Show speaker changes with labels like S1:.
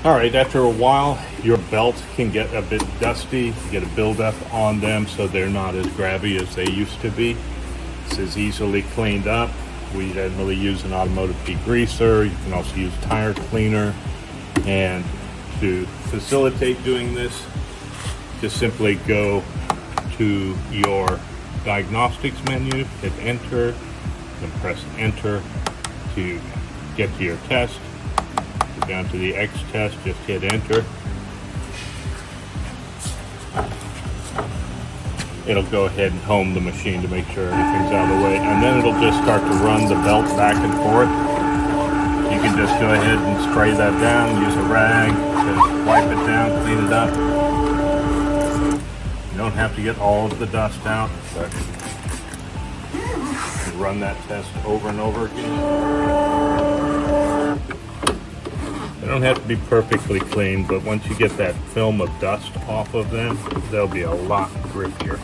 S1: All right, after a while, your belts can get a bit dusty. You get a buildup on them, so they're not as grabby as they used to be. This is easily cleaned up. We generally use an automotive degreaser. You can also use tire cleaner. And to facilitate doing this, just simply go to your diagnostics menu, hit enter, and press enter to get to your test. Go down to the X test, just hit enter. It'll go ahead and home the machine to make sure everything's out of the way, and then it'll just start to run the belt back and forth. You can just go ahead and spray that down, use a rag to wipe it down, clean it up. You don't have to get all of the dust out, but run that test over and over again. They don't have to be perfectly clean, but once you get that film of dust off of them, they'll be a lot grippier.